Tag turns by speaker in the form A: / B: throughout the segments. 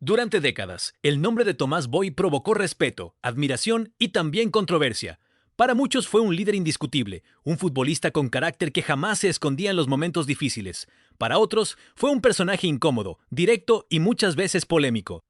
A: Durante décadas, el nombre de Tomás Boy provocó respeto, admiración y también controversia. Para muchos fue un líder indiscutible, un futbolista con carácter que jamás se escondía en los momentos difíciles. Para otros, fue un personaje incómodo, directo y muchas veces polémico.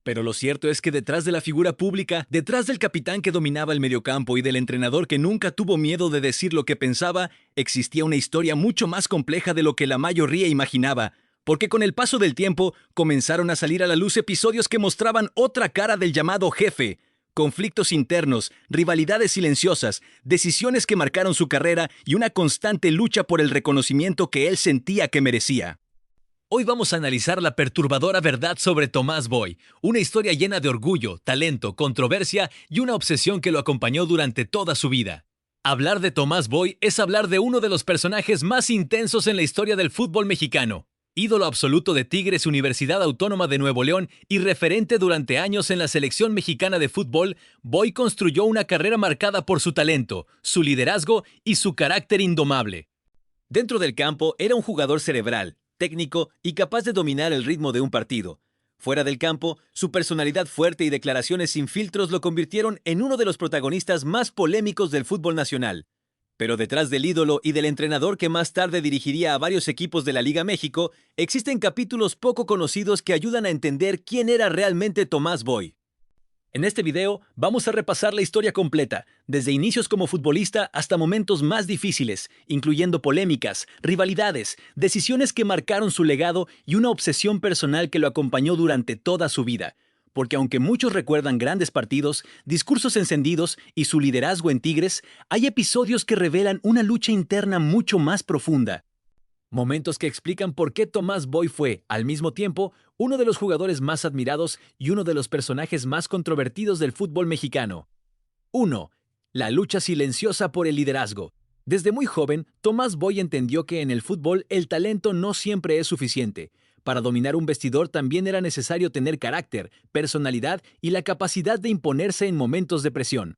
A: Pero lo cierto es que detrás de la figura pública, detrás del capitán que dominaba el mediocampo y del entrenador que nunca tuvo miedo de decir lo que pensaba, existía una historia mucho más compleja de lo que la mayoría imaginaba. Porque con el paso del tiempo comenzaron a salir a la luz episodios que mostraban otra cara del llamado jefe. Conflictos internos, rivalidades silenciosas, decisiones que marcaron su carrera y una constante lucha por el reconocimiento que él sentía que merecía. Hoy vamos a analizar la perturbadora verdad sobre Tomás Boy, una historia llena de orgullo, talento, controversia y una obsesión que lo acompañó durante toda su vida. Hablar de Tomás Boy es hablar de uno de los personajes más intensos en la historia del fútbol mexicano. Ídolo absoluto de Tigres Universidad Autónoma de Nuevo León y referente durante años en la selección mexicana de fútbol, Boy construyó una carrera marcada por su talento, su liderazgo y su carácter indomable. Dentro del campo era un jugador cerebral, técnico y capaz de dominar el ritmo de un partido. Fuera del campo, su personalidad fuerte y declaraciones sin filtros lo convirtieron en uno de los protagonistas más polémicos del fútbol nacional. Pero detrás del ídolo y del entrenador que más tarde dirigiría a varios equipos de la Liga México, existen capítulos poco conocidos que ayudan a entender quién era realmente Tomás Boy. En este video vamos a repasar la historia completa, desde inicios como futbolista hasta momentos más difíciles, incluyendo polémicas, rivalidades, decisiones que marcaron su legado y una obsesión personal que lo acompañó durante toda su vida. Porque aunque muchos recuerdan grandes partidos, discursos encendidos y su liderazgo en Tigres, hay episodios que revelan una lucha interna mucho más profunda. Momentos que explican por qué Tomás Boy fue, al mismo tiempo, uno de los jugadores más admirados y uno de los personajes más controvertidos del fútbol mexicano. 1. La lucha silenciosa por el liderazgo. Desde muy joven, Tomás Boy entendió que en el fútbol el talento no siempre es suficiente. Para dominar un vestidor también era necesario tener carácter, personalidad y la capacidad de imponerse en momentos de presión.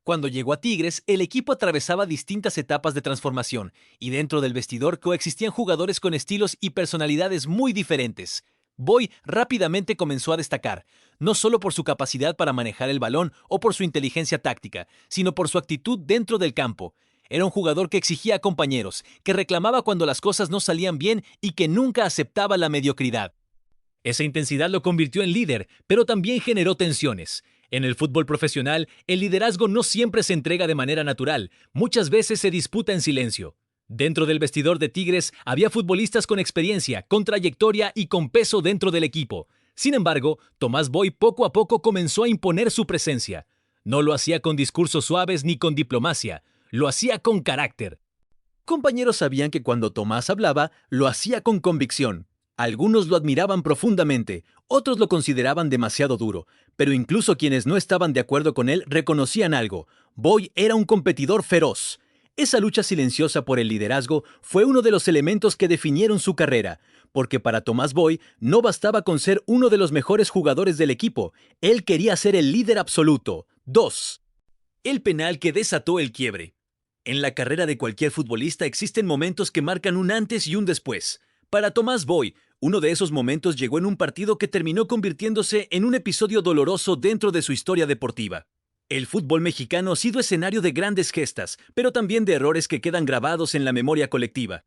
A: Cuando llegó a Tigres, el equipo atravesaba distintas etapas de transformación, y dentro del vestidor coexistían jugadores con estilos y personalidades muy diferentes. Boy rápidamente comenzó a destacar, no solo por su capacidad para manejar el balón o por su inteligencia táctica, sino por su actitud dentro del campo. Era un jugador que exigía a compañeros, que reclamaba cuando las cosas no salían bien y que nunca aceptaba la mediocridad. Esa intensidad lo convirtió en líder, pero también generó tensiones. En el fútbol profesional, el liderazgo no siempre se entrega de manera natural, muchas veces se disputa en silencio. Dentro del vestidor de Tigres había futbolistas con experiencia, con trayectoria y con peso dentro del equipo. Sin embargo, Tomás Boy poco a poco comenzó a imponer su presencia. No lo hacía con discursos suaves ni con diplomacia, lo hacía con carácter. Compañeros sabían que cuando Tomás hablaba, lo hacía con convicción. Algunos lo admiraban profundamente, otros lo consideraban demasiado duro, pero incluso quienes no estaban de acuerdo con él reconocían algo: Boy era un competidor feroz. Esa lucha silenciosa por el liderazgo fue uno de los elementos que definieron su carrera, porque para Tomás Boy no bastaba con ser uno de los mejores jugadores del equipo, él quería ser el líder absoluto. 2. El penal que desató el quiebre. En la carrera de cualquier futbolista existen momentos que marcan un antes y un después. Para Tomás Boy, uno de esos momentos llegó en un partido que terminó convirtiéndose en un episodio doloroso dentro de su historia deportiva. El fútbol mexicano ha sido escenario de grandes gestas, pero también de errores que quedan grabados en la memoria colectiva.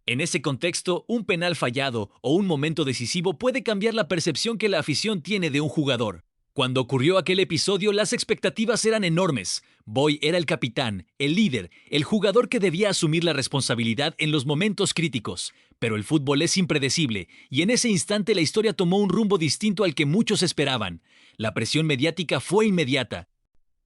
A: En ese contexto, un penal fallado o un momento decisivo puede cambiar la percepción que la afición tiene de un jugador. Cuando ocurrió aquel episodio, las expectativas eran enormes. Boy era el capitán, el líder, el jugador que debía asumir la responsabilidad en los momentos críticos. Pero el fútbol es impredecible, y en ese instante la historia tomó un rumbo distinto al que muchos esperaban. La presión mediática fue inmediata.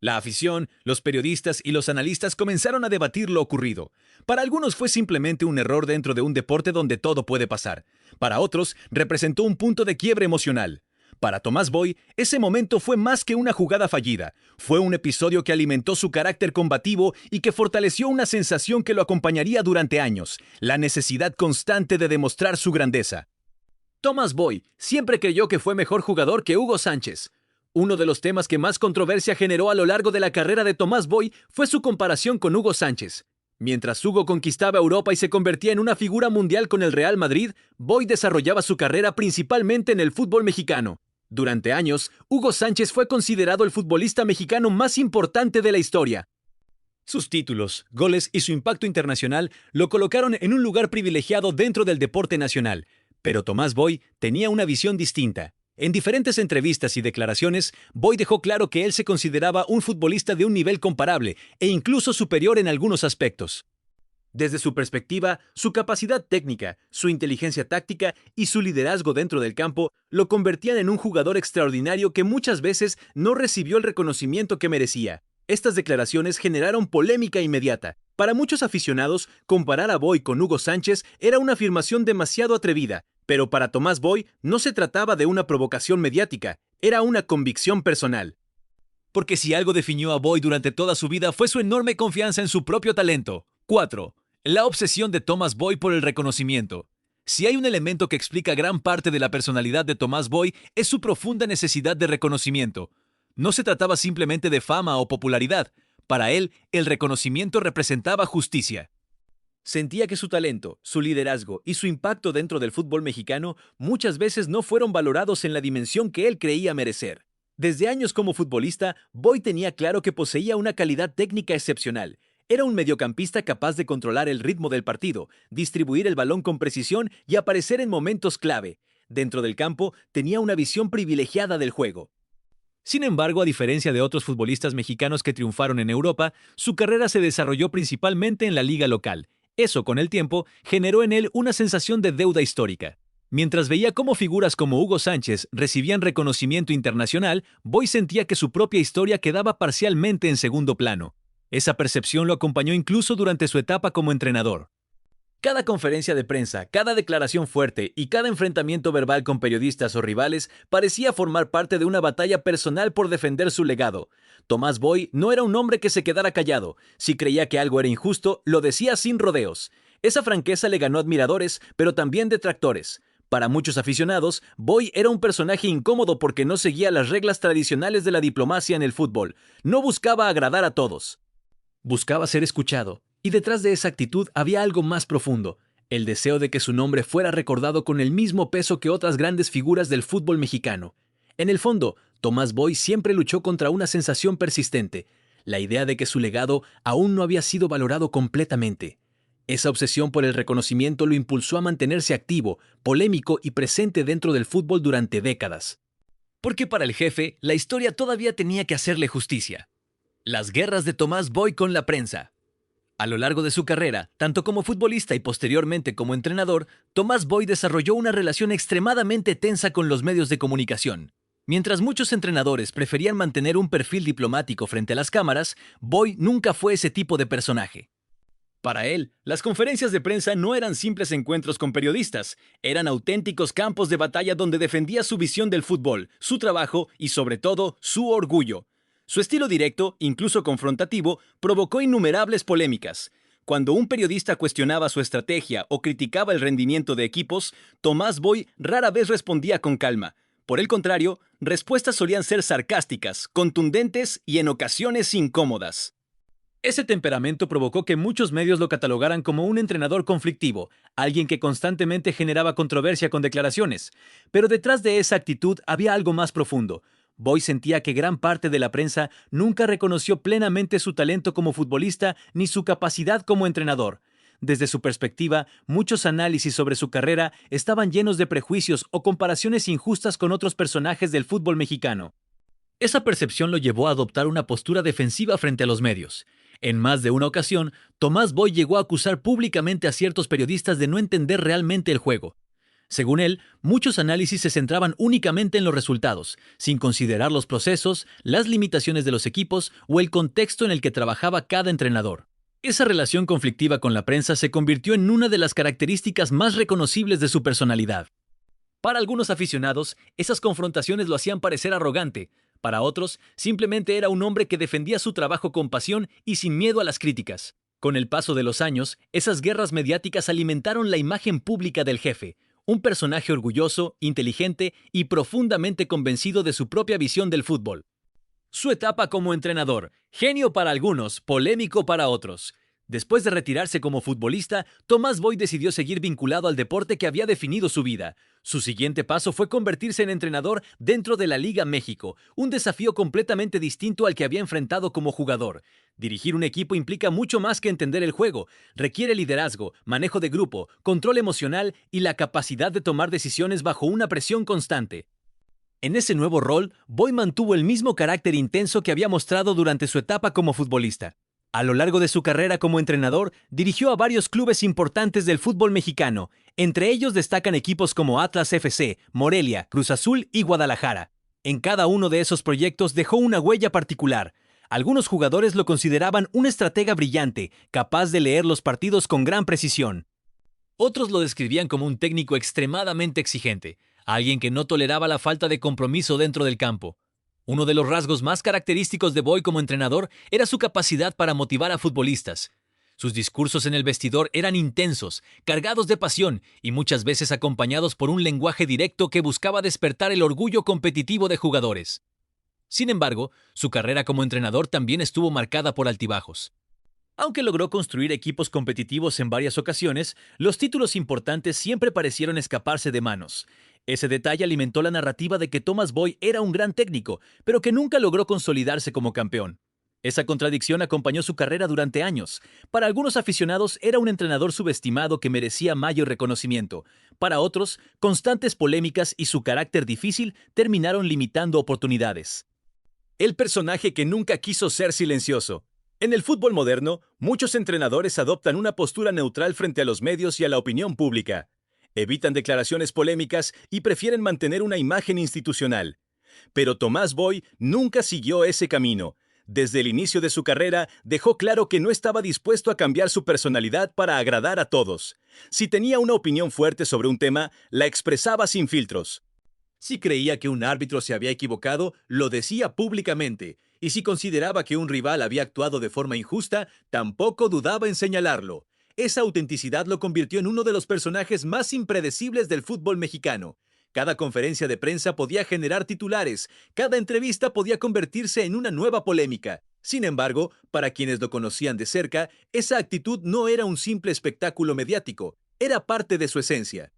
A: La afición, los periodistas y los analistas comenzaron a debatir lo ocurrido. Para algunos fue simplemente un error dentro de un deporte donde todo puede pasar. Para otros, representó un punto de quiebre emocional. Para Tomás Boy, ese momento fue más que una jugada fallida. Fue un episodio que alimentó su carácter combativo y que fortaleció una sensación que lo acompañaría durante años: la necesidad constante de demostrar su grandeza. Tomás Boy siempre creyó que fue mejor jugador que Hugo Sánchez. Uno de los temas que más controversia generó a lo largo de la carrera de Tomás Boy fue su comparación con Hugo Sánchez. Mientras Hugo conquistaba Europa y se convertía en una figura mundial con el Real Madrid, Boy desarrollaba su carrera principalmente en el fútbol mexicano. Durante años, Hugo Sánchez fue considerado el futbolista mexicano más importante de la historia. Sus títulos, goles y su impacto internacional lo colocaron en un lugar privilegiado dentro del deporte nacional. Pero Tomás Boy tenía una visión distinta. En diferentes entrevistas y declaraciones, Boy dejó claro que él se consideraba un futbolista de un nivel comparable e incluso superior en algunos aspectos. Desde su perspectiva, su capacidad técnica, su inteligencia táctica y su liderazgo dentro del campo lo convertían en un jugador extraordinario que muchas veces no recibió el reconocimiento que merecía. Estas declaraciones generaron polémica inmediata. Para muchos aficionados, comparar a Boy con Hugo Sánchez era una afirmación demasiado atrevida, pero para Tomás Boy no se trataba de una provocación mediática, era una convicción personal. Porque si algo definió a Boy durante toda su vida fue su enorme confianza en su propio talento. 4. La obsesión de Tomás Boy por el reconocimiento. Si hay un elemento que explica gran parte de la personalidad de Tomás Boy es su profunda necesidad de reconocimiento. No se trataba simplemente de fama o popularidad. Para él, el reconocimiento representaba justicia. Sentía que su talento, su liderazgo y su impacto dentro del fútbol mexicano muchas veces no fueron valorados en la dimensión que él creía merecer. Desde años como futbolista, Boy tenía claro que poseía una calidad técnica excepcional. Era un mediocampista capaz de controlar el ritmo del partido, distribuir el balón con precisión y aparecer en momentos clave. Dentro del campo, tenía una visión privilegiada del juego. Sin embargo, a diferencia de otros futbolistas mexicanos que triunfaron en Europa, su carrera se desarrolló principalmente en la liga local. Eso, con el tiempo, generó en él una sensación de deuda histórica. Mientras veía cómo figuras como Hugo Sánchez recibían reconocimiento internacional, Boy sentía que su propia historia quedaba parcialmente en segundo plano. Esa percepción lo acompañó incluso durante su etapa como entrenador. Cada conferencia de prensa, cada declaración fuerte y cada enfrentamiento verbal con periodistas o rivales parecía formar parte de una batalla personal por defender su legado. Tomás Boy no era un hombre que se quedara callado. Si creía que algo era injusto, lo decía sin rodeos. Esa franqueza le ganó admiradores, pero también detractores. Para muchos aficionados, Boy era un personaje incómodo porque no seguía las reglas tradicionales de la diplomacia en el fútbol. No buscaba agradar a todos. Buscaba ser escuchado. Y detrás de esa actitud había algo más profundo, el deseo de que su nombre fuera recordado con el mismo peso que otras grandes figuras del fútbol mexicano. En el fondo, Tomás Boy siempre luchó contra una sensación persistente, la idea de que su legado aún no había sido valorado completamente. Esa obsesión por el reconocimiento lo impulsó a mantenerse activo, polémico y presente dentro del fútbol durante décadas. Porque para el jefe, la historia todavía tenía que hacerle justicia. Las guerras de Tomás Boy con la prensa. A lo largo de su carrera, tanto como futbolista y posteriormente como entrenador, Tomás Boy desarrolló una relación extremadamente tensa con los medios de comunicación. Mientras muchos entrenadores preferían mantener un perfil diplomático frente a las cámaras, Boy nunca fue ese tipo de personaje. Para él, las conferencias de prensa no eran simples encuentros con periodistas, eran auténticos campos de batalla donde defendía su visión del fútbol, su trabajo y, sobre todo, su orgullo. Su estilo directo, incluso confrontativo, provocó innumerables polémicas. Cuando un periodista cuestionaba su estrategia o criticaba el rendimiento de equipos, Tomás Boy rara vez respondía con calma. Por el contrario, respuestas solían ser sarcásticas, contundentes y en ocasiones incómodas. Ese temperamento provocó que muchos medios lo catalogaran como un entrenador conflictivo, alguien que constantemente generaba controversia con declaraciones. Pero detrás de esa actitud había algo más profundo. Boy sentía que gran parte de la prensa nunca reconoció plenamente su talento como futbolista ni su capacidad como entrenador. Desde su perspectiva, muchos análisis sobre su carrera estaban llenos de prejuicios o comparaciones injustas con otros personajes del fútbol mexicano. Esa percepción lo llevó a adoptar una postura defensiva frente a los medios. En más de una ocasión, Tomás Boy llegó a acusar públicamente a ciertos periodistas de no entender realmente el juego. Según él, muchos análisis se centraban únicamente en los resultados, sin considerar los procesos, las limitaciones de los equipos o el contexto en el que trabajaba cada entrenador. Esa relación conflictiva con la prensa se convirtió en una de las características más reconocibles de su personalidad. Para algunos aficionados, esas confrontaciones lo hacían parecer arrogante. Para otros, simplemente era un hombre que defendía su trabajo con pasión y sin miedo a las críticas. Con el paso de los años, esas guerras mediáticas alimentaron la imagen pública del jefe, un personaje orgulloso, inteligente y profundamente convencido de su propia visión del fútbol. Su etapa como entrenador, genio para algunos, polémico para otros. Después de retirarse como futbolista, Tomás Boy decidió seguir vinculado al deporte que había definido su vida. Su siguiente paso fue convertirse en entrenador dentro de la Liga México, un desafío completamente distinto al que había enfrentado como jugador. Dirigir un equipo implica mucho más que entender el juego. Requiere liderazgo, manejo de grupo, control emocional y la capacidad de tomar decisiones bajo una presión constante. En ese nuevo rol, Boy mantuvo el mismo carácter intenso que había mostrado durante su etapa como futbolista. A lo largo de su carrera como entrenador, dirigió a varios clubes importantes del fútbol mexicano. Entre ellos destacan equipos como Atlas FC, Morelia, Cruz Azul y Guadalajara. En cada uno de esos proyectos dejó una huella particular. Algunos jugadores lo consideraban un estratega brillante, capaz de leer los partidos con gran precisión. Otros lo describían como un técnico extremadamente exigente, alguien que no toleraba la falta de compromiso dentro del campo. Uno de los rasgos más característicos de Boy como entrenador era su capacidad para motivar a futbolistas. Sus discursos en el vestidor eran intensos, cargados de pasión y muchas veces acompañados por un lenguaje directo que buscaba despertar el orgullo competitivo de jugadores. Sin embargo, su carrera como entrenador también estuvo marcada por altibajos. Aunque logró construir equipos competitivos en varias ocasiones, los títulos importantes siempre parecieron escaparse de manos. Ese detalle alimentó la narrativa de que Tomás Boy era un gran técnico, pero que nunca logró consolidarse como campeón. Esa contradicción acompañó su carrera durante años. Para algunos aficionados era un entrenador subestimado que merecía mayor reconocimiento. Para otros, constantes polémicas y su carácter difícil terminaron limitando oportunidades. El personaje que nunca quiso ser silencioso. En el fútbol moderno, muchos entrenadores adoptan una postura neutral frente a los medios y a la opinión pública. Evitan declaraciones polémicas y prefieren mantener una imagen institucional. Pero Tomás Boy nunca siguió ese camino. Desde el inicio de su carrera, dejó claro que no estaba dispuesto a cambiar su personalidad para agradar a todos. Si tenía una opinión fuerte sobre un tema, la expresaba sin filtros. Si creía que un árbitro se había equivocado, lo decía públicamente. Y si consideraba que un rival había actuado de forma injusta, tampoco dudaba en señalarlo. Esa autenticidad lo convirtió en uno de los personajes más impredecibles del fútbol mexicano. Cada conferencia de prensa podía generar titulares, cada entrevista podía convertirse en una nueva polémica. Sin embargo, para quienes lo conocían de cerca, esa actitud no era un simple espectáculo mediático, era parte de su esencia.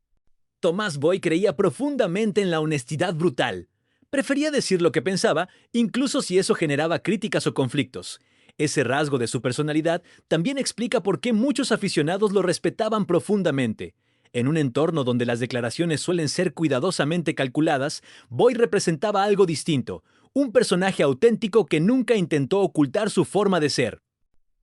A: Tomás Boy creía profundamente en la honestidad brutal. Prefería decir lo que pensaba, incluso si eso generaba críticas o conflictos. Ese rasgo de su personalidad también explica por qué muchos aficionados lo respetaban profundamente. En un entorno donde las declaraciones suelen ser cuidadosamente calculadas, Boy representaba algo distinto, un personaje auténtico que nunca intentó ocultar su forma de ser.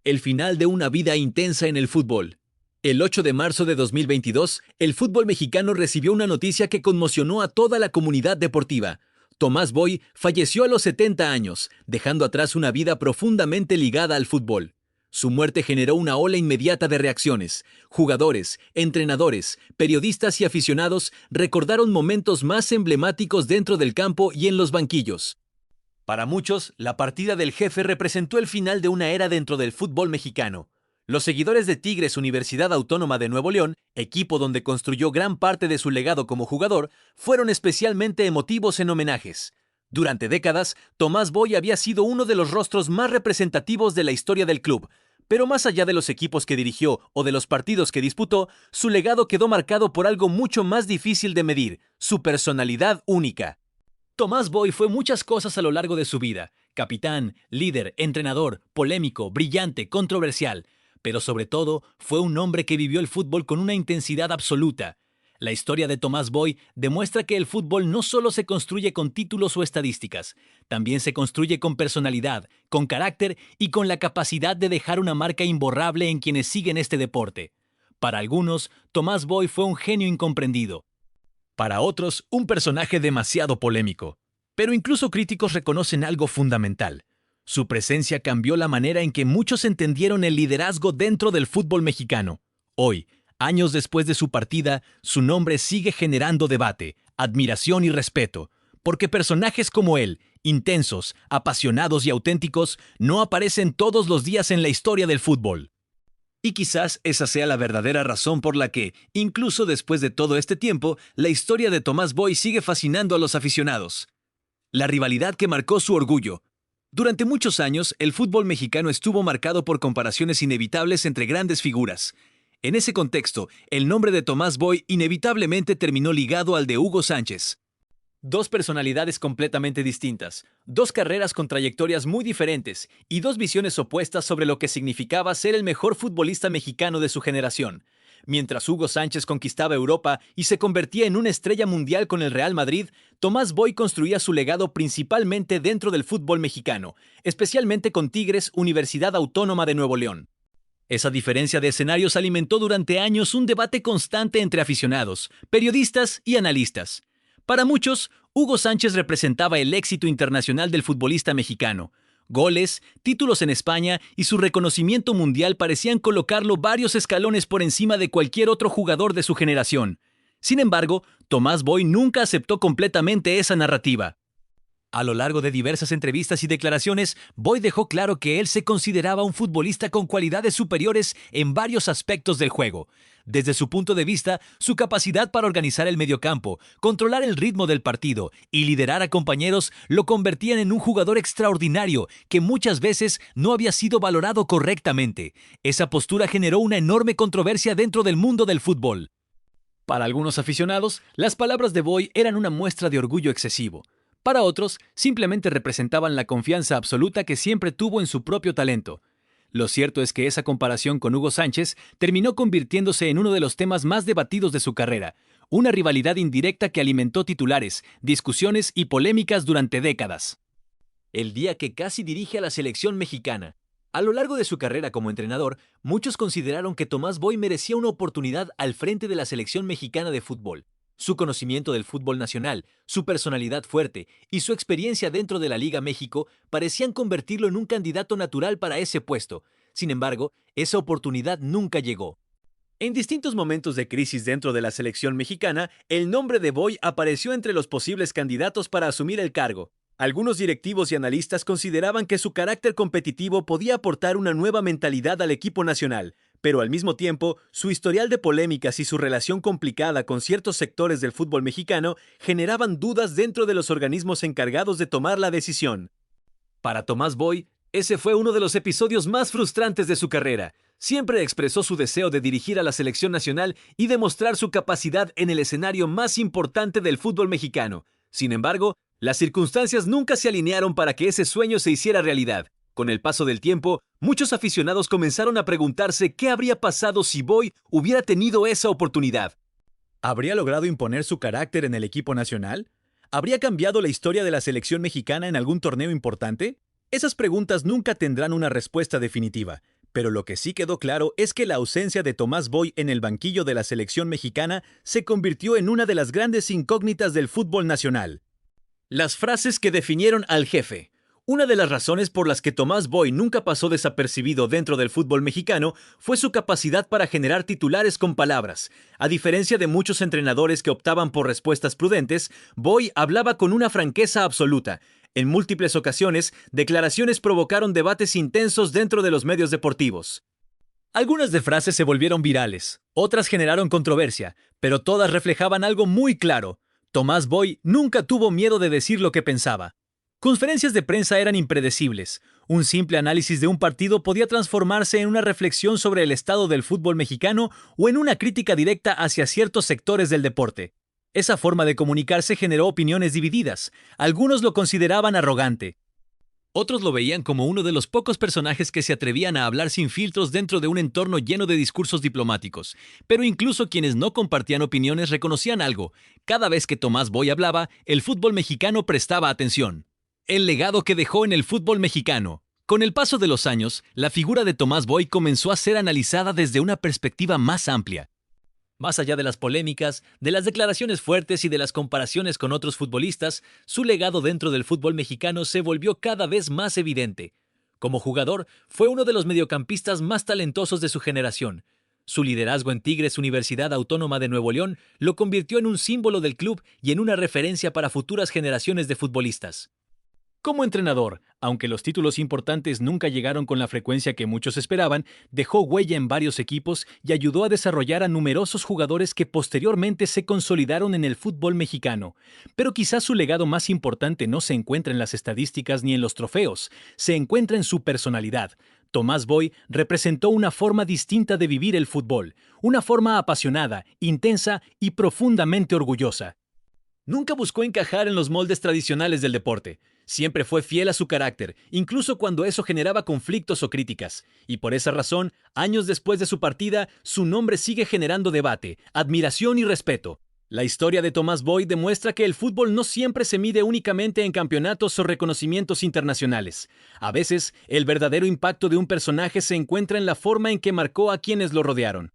A: El final de una vida intensa en el fútbol. El 8 de marzo de 2022, el fútbol mexicano recibió una noticia que conmocionó a toda la comunidad deportiva. Tomás Boy falleció a los 70 años, dejando atrás una vida profundamente ligada al fútbol. Su muerte generó una ola inmediata de reacciones. Jugadores, entrenadores, periodistas y aficionados recordaron momentos más emblemáticos dentro del campo y en los banquillos. Para muchos, la partida del jefe representó el final de una era dentro del fútbol mexicano. Los seguidores de Tigres Universidad Autónoma de Nuevo León, equipo donde construyó gran parte de su legado como jugador, fueron especialmente emotivos en homenajes. Durante décadas, Tomás Boy había sido uno de los rostros más representativos de la historia del club, pero más allá de los equipos que dirigió o de los partidos que disputó, su legado quedó marcado por algo mucho más difícil de medir, su personalidad única. Tomás Boy fue muchas cosas a lo largo de su vida: capitán, líder, entrenador, polémico, brillante, controversial. Pero sobre todo, fue un hombre que vivió el fútbol con una intensidad absoluta. La historia de Tomás Boy demuestra que el fútbol no solo se construye con títulos o estadísticas, también se construye con personalidad, con carácter y con la capacidad de dejar una marca imborrable en quienes siguen este deporte. Para algunos, Tomás Boy fue un genio incomprendido. Para otros, un personaje demasiado polémico. Pero incluso críticos reconocen algo fundamental. Su presencia cambió la manera en que muchos entendieron el liderazgo dentro del fútbol mexicano. Hoy, años después de su partida, su nombre sigue generando debate, admiración y respeto, porque personajes como él, intensos, apasionados y auténticos, no aparecen todos los días en la historia del fútbol. Y quizás esa sea la verdadera razón por la que, incluso después de todo este tiempo, la historia de Tomás Boy sigue fascinando a los aficionados. La rivalidad que marcó su orgullo, Durante muchos años, el fútbol mexicano estuvo marcado por comparaciones inevitables entre grandes figuras. En ese contexto, el nombre de Tomás Boy inevitablemente terminó ligado al de Hugo Sánchez. Dos personalidades completamente distintas, dos carreras con trayectorias muy diferentes y dos visiones opuestas sobre lo que significaba ser el mejor futbolista mexicano de su generación. Mientras Hugo Sánchez conquistaba Europa y se convertía en una estrella mundial con el Real Madrid, Tomás Boy construía su legado principalmente dentro del fútbol mexicano, especialmente con Tigres, Universidad Autónoma de Nuevo León. Esa diferencia de escenarios alimentó durante años un debate constante entre aficionados, periodistas y analistas. Para muchos, Hugo Sánchez representaba el éxito internacional del futbolista mexicano. Goles, títulos en España y su reconocimiento mundial parecían colocarlo varios escalones por encima de cualquier otro jugador de su generación. Sin embargo, Tomás Boy nunca aceptó completamente esa narrativa. A lo largo de diversas entrevistas y declaraciones, Boy dejó claro que él se consideraba un futbolista con cualidades superiores en varios aspectos del juego. Desde su punto de vista, su capacidad para organizar el mediocampo, controlar el ritmo del partido y liderar a compañeros lo convertían en un jugador extraordinario que muchas veces no había sido valorado correctamente. Esa postura generó una enorme controversia dentro del mundo del fútbol. Para algunos aficionados, las palabras de Boy eran una muestra de orgullo excesivo. Para otros, simplemente representaban la confianza absoluta que siempre tuvo en su propio talento. Lo cierto es que esa comparación con Hugo Sánchez terminó convirtiéndose en uno de los temas más debatidos de su carrera, una rivalidad indirecta que alimentó titulares, discusiones y polémicas durante décadas. El día que casi dirige a la selección mexicana. A lo largo de su carrera como entrenador, muchos consideraron que Tomás Boy merecía una oportunidad al frente de la selección mexicana de fútbol. Su conocimiento del fútbol nacional, su personalidad fuerte y su experiencia dentro de la Liga México parecían convertirlo en un candidato natural para ese puesto. Sin embargo, esa oportunidad nunca llegó. En distintos momentos de crisis dentro de la selección mexicana, el nombre de Boy apareció entre los posibles candidatos para asumir el cargo. Algunos directivos y analistas consideraban que su carácter competitivo podía aportar una nueva mentalidad al equipo nacional, pero al mismo tiempo, su historial de polémicas y su relación complicada con ciertos sectores del fútbol mexicano generaban dudas dentro de los organismos encargados de tomar la decisión. Para Tomás Boy, ese fue uno de los episodios más frustrantes de su carrera. Siempre expresó su deseo de dirigir a la selección nacional y demostrar su capacidad en el escenario más importante del fútbol mexicano. Sin embargo, las circunstancias nunca se alinearon para que ese sueño se hiciera realidad. Con el paso del tiempo, muchos aficionados comenzaron a preguntarse qué habría pasado si Boy hubiera tenido esa oportunidad. ¿Habría logrado imponer su carácter en el equipo nacional? ¿Habría cambiado la historia de la selección mexicana en algún torneo importante? Esas preguntas nunca tendrán una respuesta definitiva, pero lo que sí quedó claro es que la ausencia de Tomás Boy en el banquillo de la selección mexicana se convirtió en una de las grandes incógnitas del fútbol nacional. Las frases que definieron al jefe. Una de las razones por las que Tomás Boy nunca pasó desapercibido dentro del fútbol mexicano fue su capacidad para generar titulares con palabras. A diferencia de muchos entrenadores que optaban por respuestas prudentes, Boy hablaba con una franqueza absoluta. En múltiples ocasiones, declaraciones provocaron debates intensos dentro de los medios deportivos. Algunas de frases se volvieron virales, otras generaron controversia, pero todas reflejaban algo muy claro. Tomás Boy nunca tuvo miedo de decir lo que pensaba. Conferencias de prensa eran impredecibles. Un simple análisis de un partido podía transformarse en una reflexión sobre el estado del fútbol mexicano o en una crítica directa hacia ciertos sectores del deporte. Esa forma de comunicarse generó opiniones divididas. Algunos lo consideraban arrogante. Otros lo veían como uno de los pocos personajes que se atrevían a hablar sin filtros dentro de un entorno lleno de discursos diplomáticos. Pero incluso quienes no compartían opiniones reconocían algo. Cada vez que Tomás Boy hablaba, el fútbol mexicano prestaba atención. El legado que dejó en el fútbol mexicano. Con el paso de los años, la figura de Tomás Boy comenzó a ser analizada desde una perspectiva más amplia. Más allá de las polémicas, de las declaraciones fuertes y de las comparaciones con otros futbolistas, su legado dentro del fútbol mexicano se volvió cada vez más evidente. Como jugador, fue uno de los mediocampistas más talentosos de su generación. Su liderazgo en Tigres, Universidad Autónoma de Nuevo León, lo convirtió en un símbolo del club y en una referencia para futuras generaciones de futbolistas. Como entrenador, aunque los títulos importantes nunca llegaron con la frecuencia que muchos esperaban, dejó huella en varios equipos y ayudó a desarrollar a numerosos jugadores que posteriormente se consolidaron en el fútbol mexicano. Pero quizás su legado más importante no se encuentra en las estadísticas ni en los trofeos, se encuentra en su personalidad. Tomás Boy representó una forma distinta de vivir el fútbol, una forma apasionada, intensa y profundamente orgullosa. Nunca buscó encajar en los moldes tradicionales del deporte. Siempre fue fiel a su carácter, incluso cuando eso generaba conflictos o críticas. Y por esa razón, años después de su partida, su nombre sigue generando debate, admiración y respeto. La historia de Tomás Boy demuestra que el fútbol no siempre se mide únicamente en campeonatos o reconocimientos internacionales. A veces, el verdadero impacto de un personaje se encuentra en la forma en que marcó a quienes lo rodearon.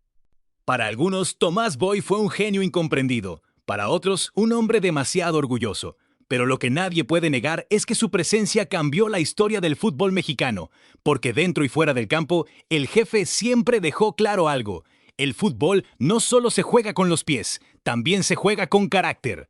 A: Para algunos, Tomás Boy fue un genio incomprendido. Para otros, un hombre demasiado orgulloso. Pero lo que nadie puede negar es que su presencia cambió la historia del fútbol mexicano, porque dentro y fuera del campo, el jefe siempre dejó claro algo. El fútbol no solo se juega con los pies, también se juega con carácter.